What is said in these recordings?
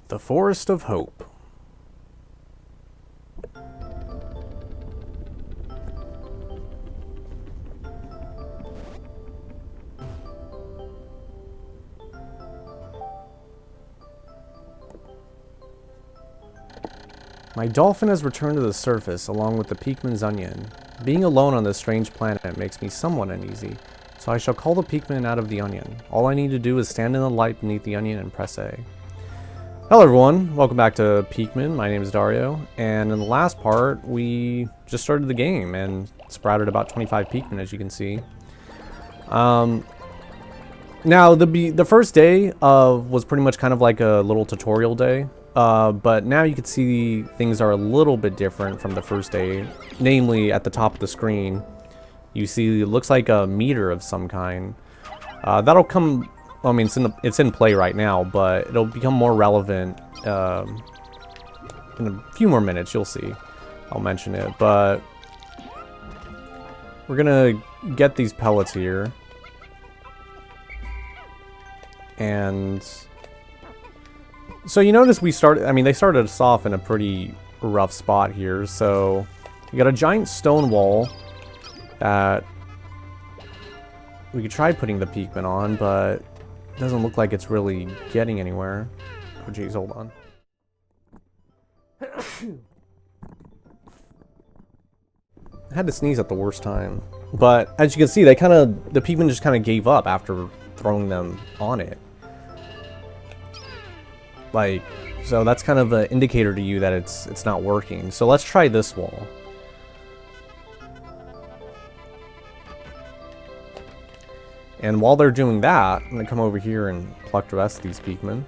The Forest of Hope. My dolphin has returned to the surface along with the Pikmin's onion. Being alone on this strange planet makes me somewhat uneasy, so I shall call the Pikmin out of the onion. All I need to do is stand in the light beneath the onion and press A. Hello everyone, welcome back to Pikmin. My name is Dario, and in the last part we just started the game and sprouted about 25 Pikmin, as you can see. Now the first day was pretty much kind of like a little tutorial day. But now you can see things are a little bit different from the first day. Namely, at the top of the screen, you see it looks like a meter of some kind. That'll come, I mean, it's in play right now, but it'll become more relevant in a few more minutes, you'll see. I'll mention it, but we're gonna get these pellets here. And so you notice they started us off in a pretty rough spot here. So you got a giant stone wall that we could try putting the Pikmin on, but it doesn't look like it's really getting anywhere. Oh geez, hold on. I had to sneeze at the worst time. But as you can see, the Pikmin just kind of gave up after throwing them on it. So that's kind of an indicator to you that it's not working. So let's try this wall. And while they're doing that, I'm gonna come over here and pluck the rest of these Pikmin.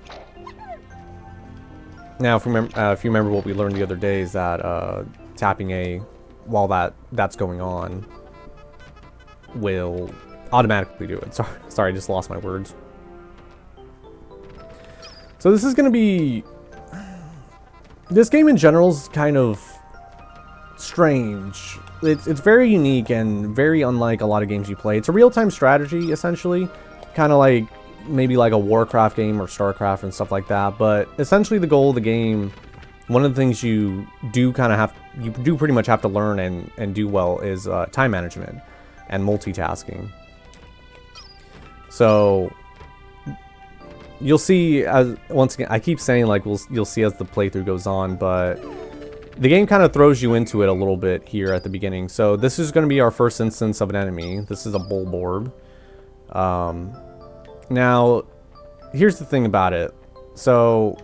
Now, if you remember what we learned the other day is that tapping A while that's going on will automatically do it. Sorry, I just lost my words. So this is going to be... This game in general is kind of strange. It's very unique and very unlike a lot of games you play. It's a real-time strategy, essentially. Kind of like, maybe like a Warcraft game or Starcraft and stuff like that. But essentially the goal of the game, one of the things you do pretty much have to learn and do well is time management and multitasking. So... You'll see, once again, I keep saying like you'll see as the playthrough goes on, but the game kind of throws you into it a little bit here at the beginning. So this is going to be our first instance of an enemy. This is a Bulborb. Now, here's the thing about it. So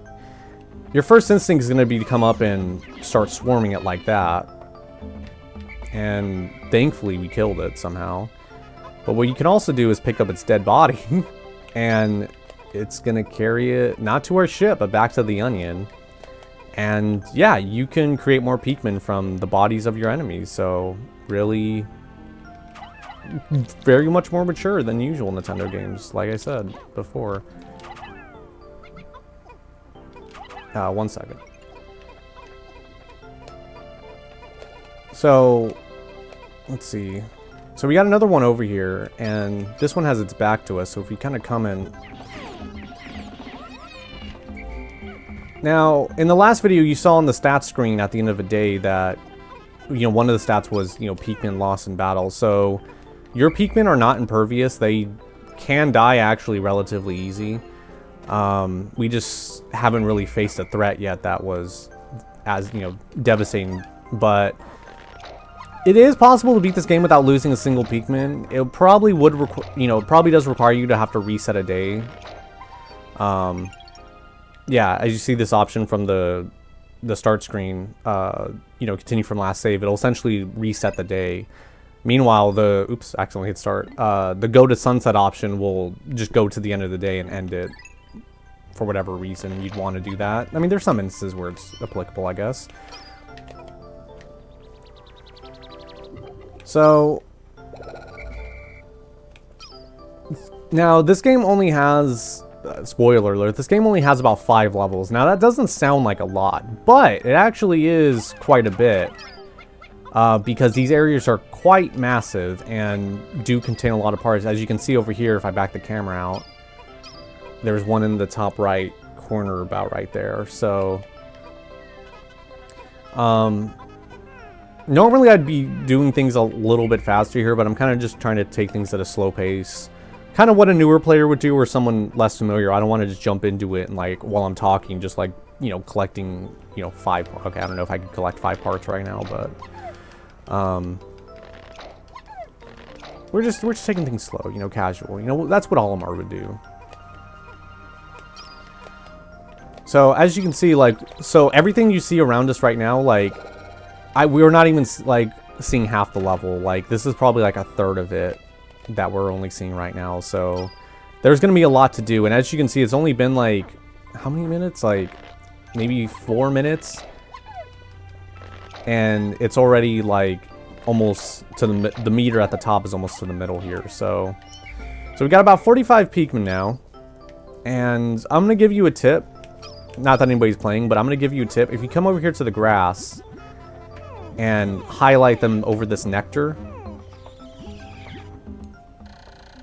your first instinct is going to be to come up and start swarming it like that. And thankfully we killed it somehow. But what you can also do is pick up its dead body and... it's gonna carry it not to our ship but back to the onion, and yeah, you can create more Pikmin from the bodies of your enemies. So really very much more mature than usual Nintendo games, like I said before. One second. So let's see, so we got another one over here, and this one has its back to us. So if we kind of come in. Now, in the last video, you saw on the stats screen at the end of the day that, one of the stats was, Pikmin lost in battle. So, your Pikmin are not impervious. They can die actually relatively easy. We just haven't really faced a threat yet that was as, devastating. But it is possible to beat this game without losing a single Pikmin. It probably would, probably does require you to have to reset a day. Yeah, as you see this option from the start screen, continue from last save, it'll essentially reset the day. Meanwhile, oops, accidentally hit start. The go to sunset option will just go to the end of the day and end it for whatever reason you'd want to do that. I mean, there's some instances where it's applicable, I guess. So, now this game only has... spoiler alert, this game only has about 5 levels. Now that doesn't sound like a lot, but it actually is quite a bit. Because these areas are quite massive and do contain a lot of parts. As you can see over here, if I back the camera out, there's one in the top right corner about right there. So, normally I'd be doing things a little bit faster here, but I'm kind of just trying to take things at a slow pace. Kind of what a newer player would do, or someone less familiar. I don't want to just jump into it and, like, while I'm talking, just, like, you know, collecting, you know, 5... Okay, I don't know if I can collect 5 parts right now, but... We're just taking things slow, you know, casual. You know, that's what Olimar would do. So, as you can see, like... So, everything you see around us right now, like... we're not even, like, seeing half the level. Like, this is probably, like, a third of it that we're only seeing right now. So, there's going to be a lot to do. And as you can see, it's only been, like... How many minutes? Like, maybe 4 minutes? And it's already, like, almost to the meter at the top is almost to the middle here. So we've got about 45 Pikmin now. And I'm going to give you a tip. Not that anybody's playing, but I'm going to give you a tip. If you come over here to the grass and highlight them over this nectar.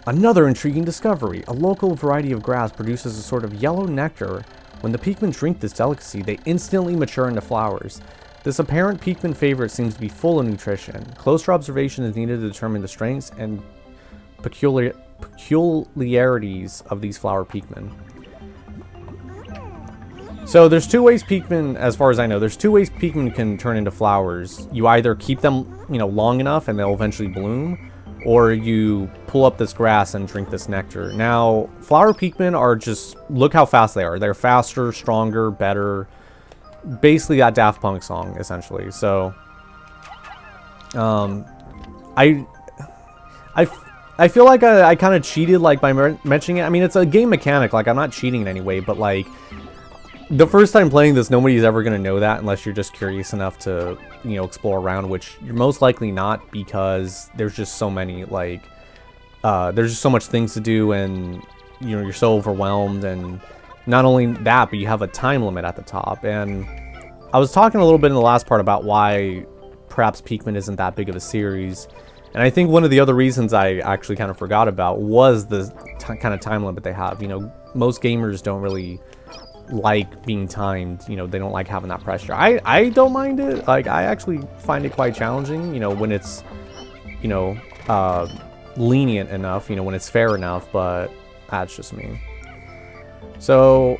Another intriguing discovery. A local variety of grass produces a sort of yellow nectar. When the Pikmin drink this delicacy, they instantly mature into flowers. This apparent Pikmin favorite seems to be full of nutrition. Closer observation is needed to determine the strengths and peculiarities of these flower Pikmin. So there's 2 ways Pikmin, as far as I know, there's 2 ways Pikmin can turn into flowers. You either keep them, you know, long enough and they'll eventually bloom, or you pull up this grass and drink this nectar. Now, flower Pikmin are just, look how fast they are. They're faster, stronger, better. Basically that Daft Punk song, essentially. So, I feel like I kind of cheated, like, by mentioning it. I mean, it's a game mechanic. Like, I'm not cheating in any way, but, like, the first time playing this, nobody's ever going to know that unless you're just curious enough to, you know, explore around, which you're most likely not, because there's just so many, like, there's just so much things to do, and, you know, you're so overwhelmed, and not only that, but you have a time limit at the top. And I was talking a little bit in the last part about why perhaps Pikmin isn't that big of a series. And I think one of the other reasons I actually kind of forgot about was the kind of time limit they have. You know, most gamers don't really like being timed. You know, they don't like having that pressure. I don't mind it. Like, I actually find it quite challenging, you know, when it's, you know, lenient enough, you know, when it's fair enough, but that's just me. So,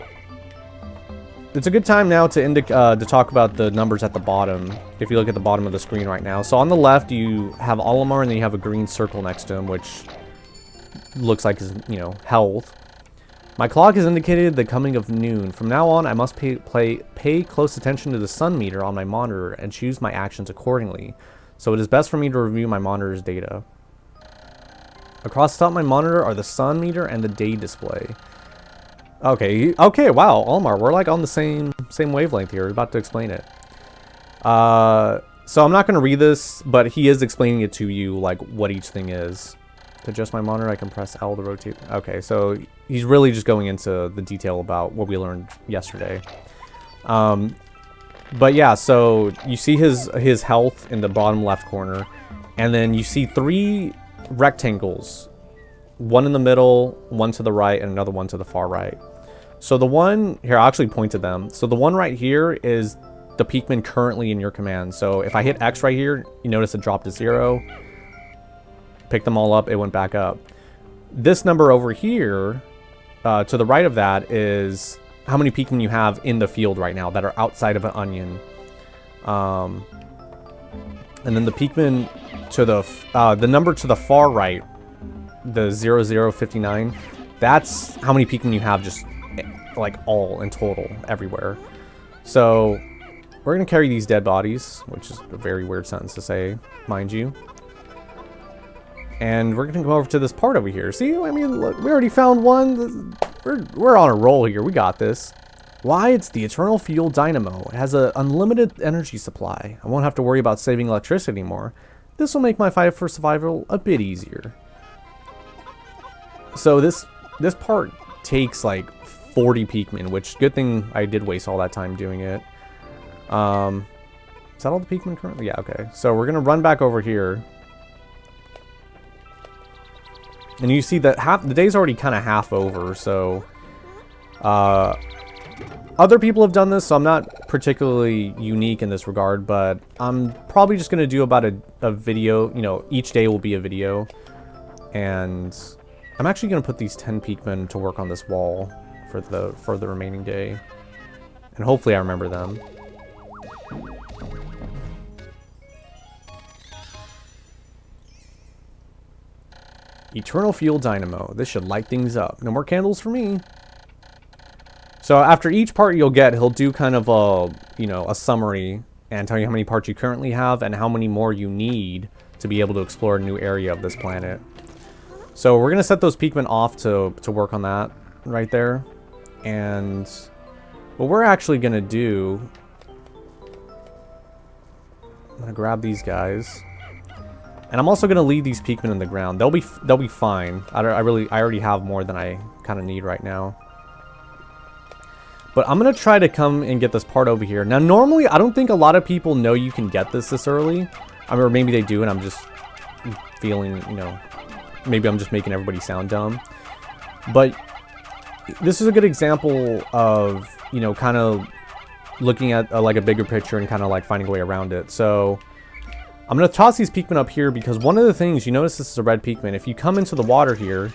it's a good time now to talk about the numbers at the bottom, if you look at the bottom of the screen right now. So on the left, you have Olimar, and then you have a green circle next to him, which looks like his, you know, health. My clock has indicated the coming of noon. From now on, I must pay close attention to the sun meter on my monitor and choose my actions accordingly. So it is best for me to review my monitor's data. Across the top of my monitor are the sun meter and the day display. Okay, wow, Olimar, we're like on the same wavelength here. We're about to explain it. So I'm not going to read this, but he is explaining it to you, like, what each thing is. To adjust my monitor, I can press L to rotate. Okay, so he's really just going into the detail about what we learned yesterday. But yeah, so you see his health in the bottom left corner, and then you see 3 rectangles. One in the middle, one to the right, and another one to the far right. So the one here, I'll actually point to them. So the one right here is the Pikmin currently in your command. So if I hit X right here, you notice it dropped to 0. Pick them all up, it went back up. This number over here, to the right of that, is how many Pikmin you have in the field right now that are outside of an onion. And then the Pikmin to the number to the far right, the 0059, that's how many Pikmin you have, just like all in total everywhere. So we're gonna carry these dead bodies, which is a very weird sentence to say, mind you. And we're gonna go over to this part over here. See, I mean, look, we already found one. We're on a roll here. We got this. Why, it's the Eternal Fuel Dynamo. It has an unlimited energy supply. I won't have to worry about saving electricity anymore. This will make my fight for survival a bit easier. So this part takes like 40 Pikmin, which, good thing I did waste all that time doing it. Is that all the Pikmin currently? Yeah, okay. So we're gonna run back over here. And you see that the day's already kind of half over, so Other people have done this, so I'm not particularly unique in this regard, but I'm probably just going to do about a video, you know, each day will be a video. And I'm actually going to put these 10 Pikmin to work on this wall for the remaining day. And hopefully I remember them. Eternal Fuel Dynamo. This should light things up. No more candles for me. So after each part you'll get, he'll do kind of a, you know, a summary and tell you how many parts you currently have and how many more you need to be able to explore a new area of this planet. So we're going to set those Pikmin off to work on that right there. And what we're actually going to do, I'm going to grab these guys. And I'm also going to leave these Pikmin in the ground. They'll be fine. I already have more than I kind of need right now. But I'm going to try to come and get this part over here. Now, normally, I don't think a lot of people know you can get this early. I mean, or maybe they do, and I'm just feeling, you know, maybe I'm just making everybody sound dumb. But this is a good example of, you know, kind of looking at like a bigger picture and kind of like finding a way around it. So I'm going to toss these Pikmin up here because one of the things, you notice this is a red Pikmin. If you come into the water here,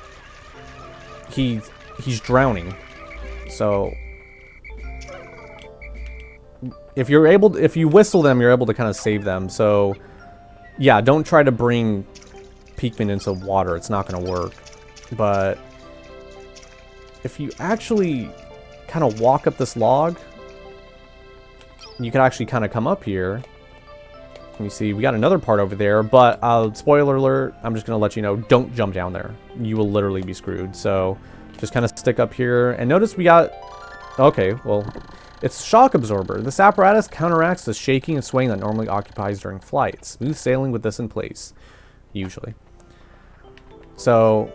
he's drowning. So if you whistle them, you're able to kind of save them. So yeah, don't try to bring Pikmin into water. It's not going to work. But if you actually kind of walk up this log, you can actually kind of come up here. And you see, we got another part over there, but spoiler alert, I'm just going to let you know, don't jump down there. You will literally be screwed. So just kind of stick up here. And notice we got, okay, well, it's shock absorber. This apparatus counteracts the shaking and swaying that normally occupies during flight. Smooth sailing with this in place, usually. So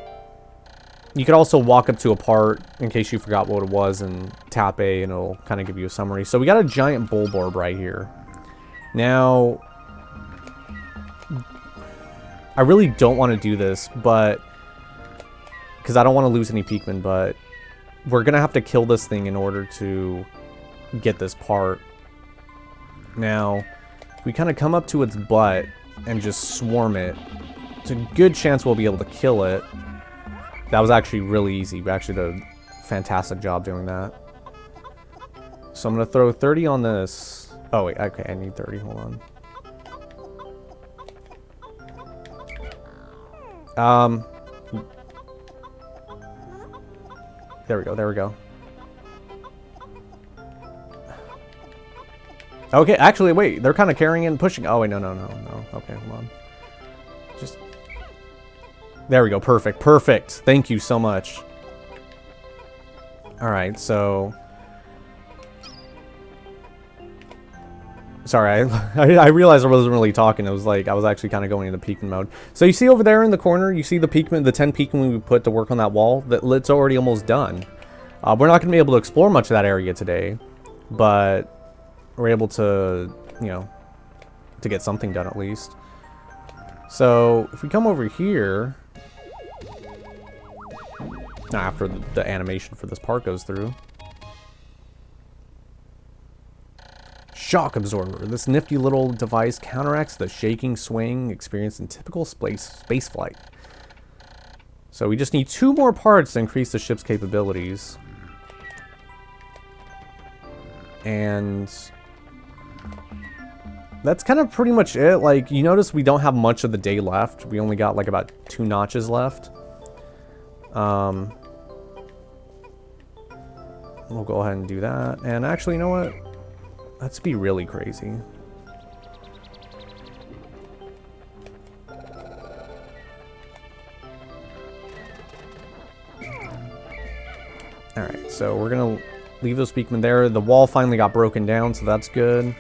you could also walk up to a part in case you forgot what it was and tap A and it'll kind of give you a summary. So we got a giant bulborb right here. Now, I really don't want to do this, but because I don't want to lose any Pikmin, but we're going to have to kill this thing in order to get this part. Now, if we kind of come up to its butt and just swarm it, it's a good chance we'll be able to kill it. That was actually really easy. We actually did a fantastic job doing that. So I'm going to throw 30 on this. Oh, wait. Okay, I need 30. Hold on. There we go. There we go. Okay, actually, wait. They're kind of carrying and pushing. Oh, wait. No. Okay, hold on. Just... There we go. Perfect. Perfect. Thank you so much. Alright, so... Sorry, I realized I wasn't really talking. It was like, I was actually kind of going into Pikmin mode. So you see over there in the corner, you see the Pikmin, the 10 Pikmin we put to work on that wall? It's already almost done. We're not going to be able to explore much of that area today. But we're able to, you know, to get something done at least. So if we come over here... After the animation for this part goes through. Shock absorber. This nifty little device counteracts the shaking, swaying experienced in typical space flight. So we just need 2 more parts to increase the ship's capabilities. And that's kind of pretty much it. Like, you notice we don't have much of the day left. We only got like about 2 notches left. We'll go ahead and do that. And actually, you know what? Let's be really crazy. Alright, so we're gonna leave those Pikmin there. The wall finally got broken down, so that's good.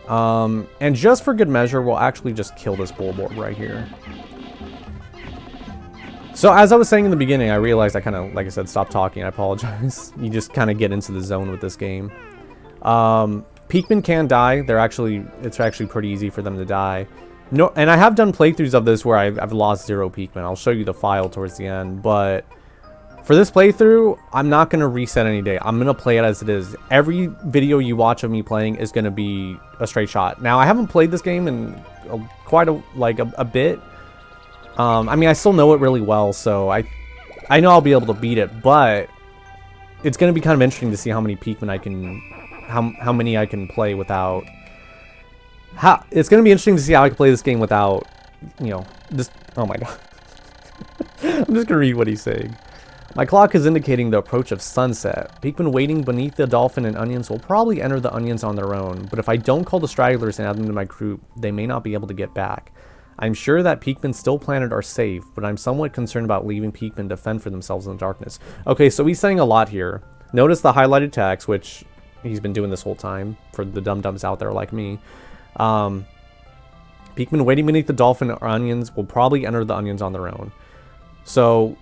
And just for good measure, we'll actually just kill this bulborb right here. So as I was saying in the beginning, I realized I kind of, like I said, stopped talking. I apologize. You just kind of get into the zone with this game. Pikmin can die. It's actually pretty easy for them to die. No, and I have done playthroughs of this where I've lost 0 Pikmin. I'll show you the file towards the end, but For this playthrough, I'm not going to reset any day. I'm going to play it as it is. Every video you watch of me playing is going to be a straight shot. Now, I haven't played this game in quite a bit. I mean, I still know it really well, so I know I'll be able to beat it, but it's going to be kind of interesting to see how many Pikmin I can, how many I can play without, it's going to be interesting to see how I can play this game without, you know, just, oh my god. I'm just going to read what he's saying. My clock is indicating the approach of sunset. Pikmin waiting beneath the dolphin and onions will probably enter the onions on their own, but if I don't call the stragglers and add them to my group, they may not be able to get back. I'm sure that Pikmin still planted are safe, but I'm somewhat concerned about leaving Pikmin to fend for themselves in the darkness. Okay, so he's saying a lot here. Notice the highlighted text, which he's been doing this whole time for the dum-dums out there like me. Pikmin waiting beneath the dolphin or onions will probably enter the onions on their own. So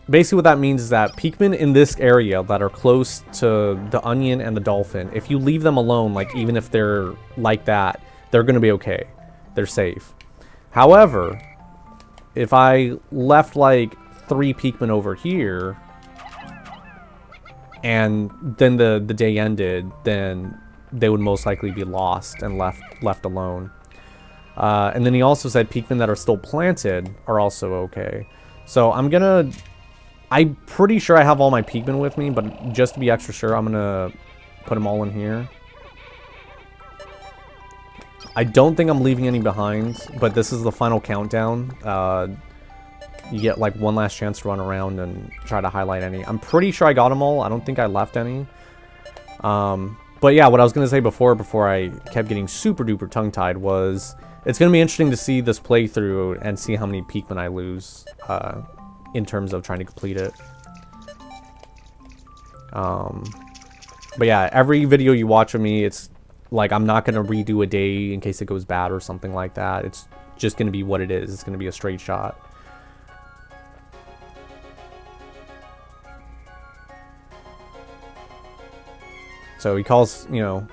basically what that means is that Pikmin in this area that are close to the onion and the dolphin, if you leave them alone, like even if they're like that, they're going to be okay. They're safe. However, if I left like 3 Pikmin over here and then the day ended, then they would most likely be lost and left alone. And then he also said Pikmin that are still planted are also okay. So I'm pretty sure I have all my Pikmin with me, but just to be extra sure, I'm gonna put them all in here. I don't think I'm leaving any behind, but this is the final countdown. You get like one last chance to run around and try to highlight any. I'm pretty sure I got them all. I don't think I left any. But yeah, what I was going to say before I kept getting super duper tongue-tied was it's going to be interesting to see this playthrough and see how many Pikmin I lose in terms of trying to complete it. But yeah, every video you watch of me, it's like I'm not going to redo a day in case it goes bad or something like that. It's just going to be what it is. It's going to be a straight shot. So he calls, you know,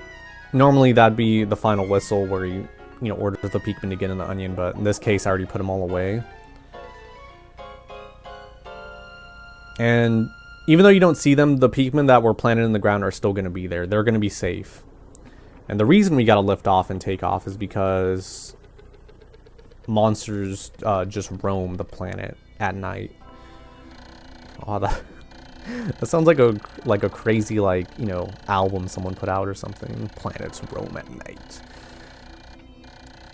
normally that'd be the final whistle where he, you know, orders the Pikmin to get in the onion, but in this case I already put them all away. And even though you don't see them, the Pikmin that were planted in the ground are still going to be there. They're going to be safe. And the reason we got to lift off and take off is because monsters just roam the planet at night. Oh, that sounds like a crazy, like, you know, album someone put out or something. Planets roam at night.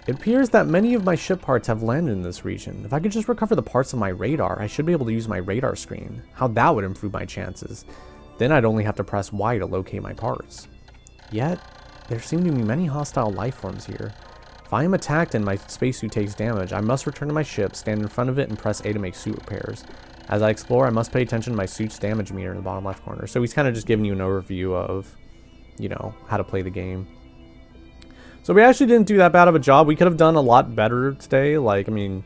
It appears that many of my ship parts have landed in this region. If I could just recover the parts of my radar, I should be able to use my radar screen. How that would improve my chances. Then I'd only have to press Y to locate my parts. Yet, there seem to be many hostile life forms here. If I am attacked and my spacesuit takes damage, I must return to my ship, stand in front of it, and press A to make suit repairs. As I explore, I must pay attention to my suit's damage meter in the bottom left corner. So he's kind of just giving you an overview of, you know, how to play the game. So we actually didn't do that bad of a job. We could have done a lot better today. Like, I mean,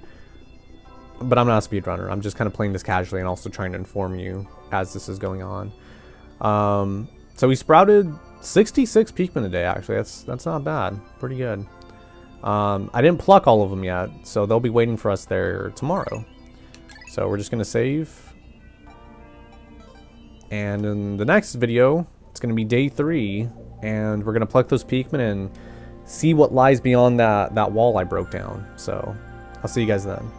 but I'm not a speedrunner. I'm just kind of playing this casually and also trying to inform you as this is going on. So we sprouted 66 Pikmin a day, actually. That's not bad. Pretty good. I didn't pluck all of them yet, so they'll be waiting for us there tomorrow. So we're just going to save. And in the next video, it's going to be day 3. And we're going to pluck those Pikmin and see what lies beyond that wall I broke down. So I'll see you guys then.